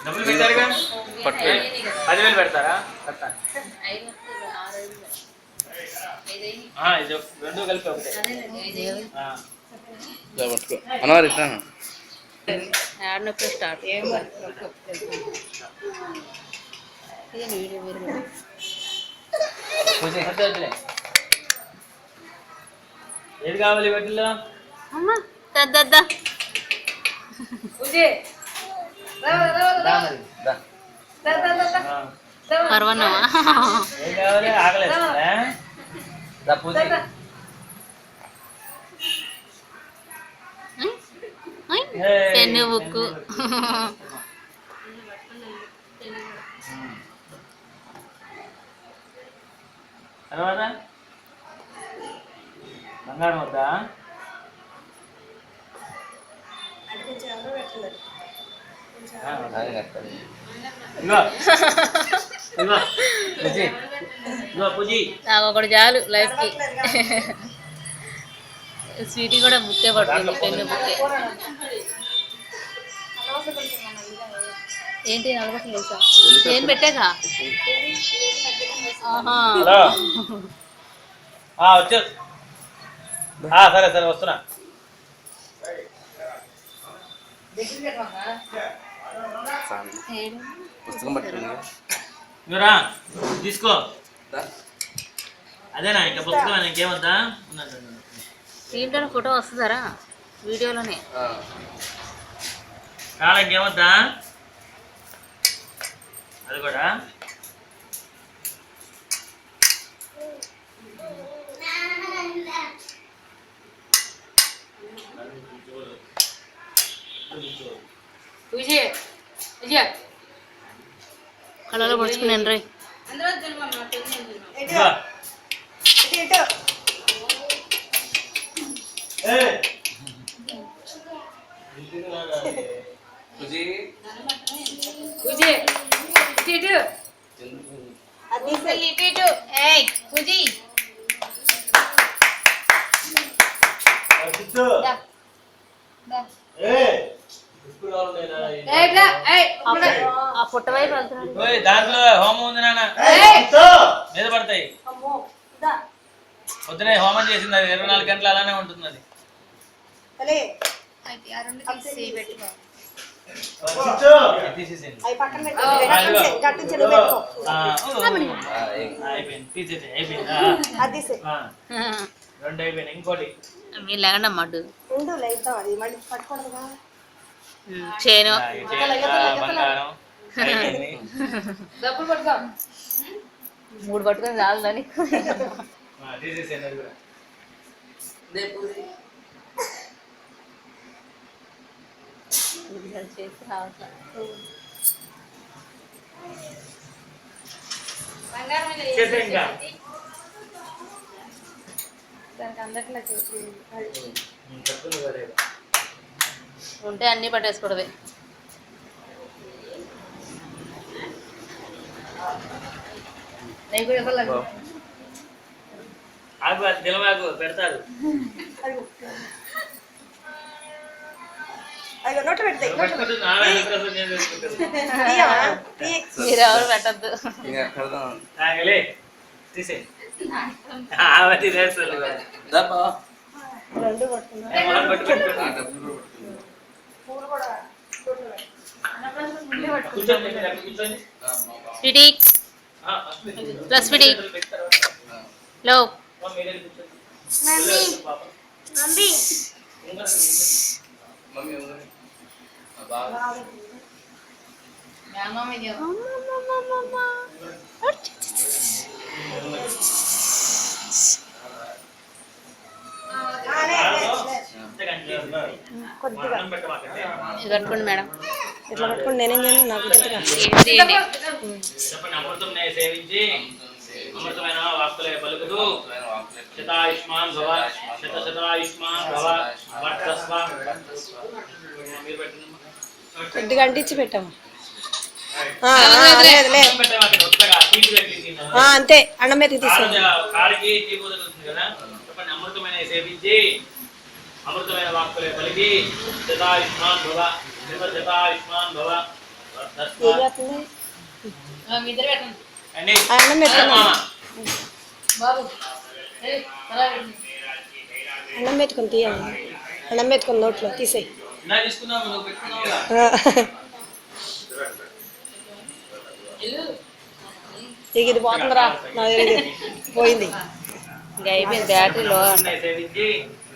డబ్బులు పెట్టారుగా 10,000 పెడతారా? ఇది రెండు కలిపి ఒకటే అన్నవారు ఇట్లా ఆడినప్పుడు స్టార్ట్ ఏది కావాలి వీటిల్లో? అమ్మా దద్దా పర్వన్నమా ఏది కావాలి? ఆకలేస్తుందా? పెన్ను బుక్కు తర్వాత బంగారం వద్దా? నాకు ఒకటి చాలు లైఫ్కి. స్వీటీ కూడా బుక్కే పడుతుంది, పెన్ను బుక్కే. ఏంటి నలభై తెలుసా? ఏం పెట్టాక వచ్చా? సరే సరే వస్తున్నా. పుస్తకం పట్టుకుని ఇవరా తీసుకో. అదేనా ఇంకా పుస్తకం ఇంకేమొద్దా? దీంట్లోనే ఫోటో వస్తుందరా వీడియోలోనే? చాలా ఇంకేమొద్దా? అది కూడా కళలో పడుచుకున్నాను రే. ఆ పుట్ట వైపు వెళ్తున్నాడు. దాంట్లో హోమం ఉంది నాన్న, మీద పడతాయి. పొద్దునే హోమం చేసింది, అది 24 గంటలు అలానే ఉంటుంది. అది రెండు అయిపోయింది. ఇంకోటి మీరు లేకుండా మడ్డు చేను మూడు పట్టుకొని చాలని చేసి రావట్లా. దానికి అందట్లా చేసి ఉంటే అన్నీ పట్టేసుకోవడమే. ఆకు నిలవాకు పెడతారు. మీరెవరు పెట్టద్దు. తీసే స్వీటీ ప్లస్ స్వీటీ లో కట్టుకోండి మేడం. ఇట్లా పట్టుకోండి. నేనేం చేయను, నాకు చెప్పండి. అమృతం సేవించి అమృతమైన వాక్కులే పలుకుతూ శతాయుష్మాన్ భవ శతాయుష్మాన్ భవ వర్ధస్వ. కొద్దిగా అంటించి పెట్టాము. అంతే అన్నం మీద తీసుకుంది. చెప్పండి. అమృతమైన సేవించి అమృతమైన వాక్కులే పలికి శతాయుష్మాన్ భవ శతాయుష్మాన్ భవ ఏం చేస్తుంది మీ ఇద్దరు పెట్టండి అండి ఆ అన్నం పెట్టుకున్నాను బాబు ఏయ్, అలా పెట్టండి. అన్నం పెట్టుకుని తీయండి అన్నం పెట్టుకుని నోట్లో తీసేయి ఇలా తీసుకున్నావు నువ్వు పెట్టుకున్నావుగా ఇక ఇది పోతుందిరా నా దగ్గర పోయింది ఇంకా అయిపోయింది బ్యాటరీలో సేవించి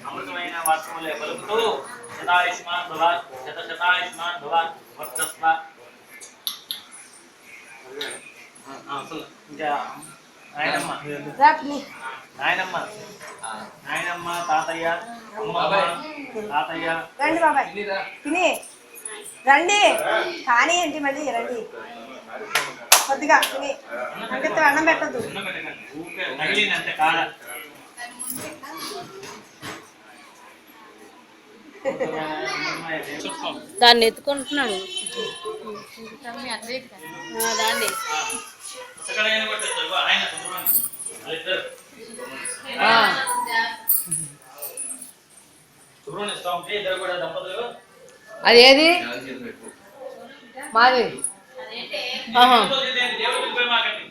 అమృతమైన వాక్యములే పలుకుతూ శతాయుష్మాన్ భవ శతాయుష్మాన్ భవ వర్ధస్వ ఇంకా నాయనమ్మ నాయనమ్మ నాయనమ్మ తాతయ్య అమ్మమ్మ తాతయ్య రండి బాబాయ్ తిని రండి కానీ ఏంటి మళ్ళీ రండి కొద్దిగా తిని అంటే అన్నం పెట్టద్దు అన్నం పెట్టకండి ఊరికే తగిలిందంటే కాడ దాన్ని ఎత్తుకుంటున్నాడు దాన్ని పుస్తకాలైనా కొట్టచ్చు ఇగో ఆయన చూడండి వాళ్ళిద్దరు చూడండి ఇస్తా ఉంటే ఇద్దరు కూడా దంపతులు అదేది మాది దేవుడికి పోయి మాకండి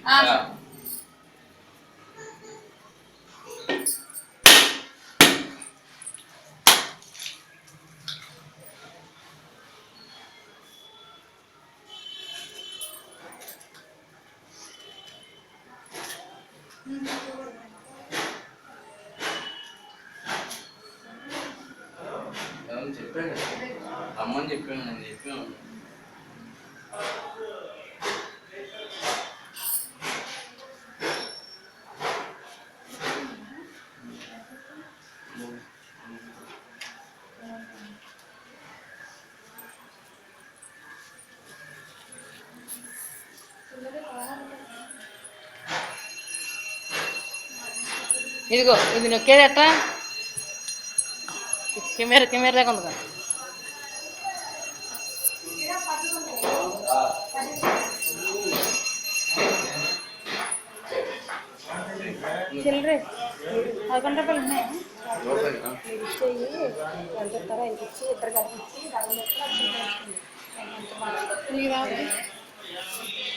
చెప్పాను అమ్మని చెప్పాను నేను చెప్పాను ఇదిగో ఇది నొక్కేది ఎట్లా కెమెరా దాకా ఉంది కదా చిల్లరే 11 రూపాయలు ఉన్నాయా ఇచ్చేయి ఎంత ఇస్తారో ఇంక ఇచ్చి ఇద్దరు కలిపి ఇచ్చి దాని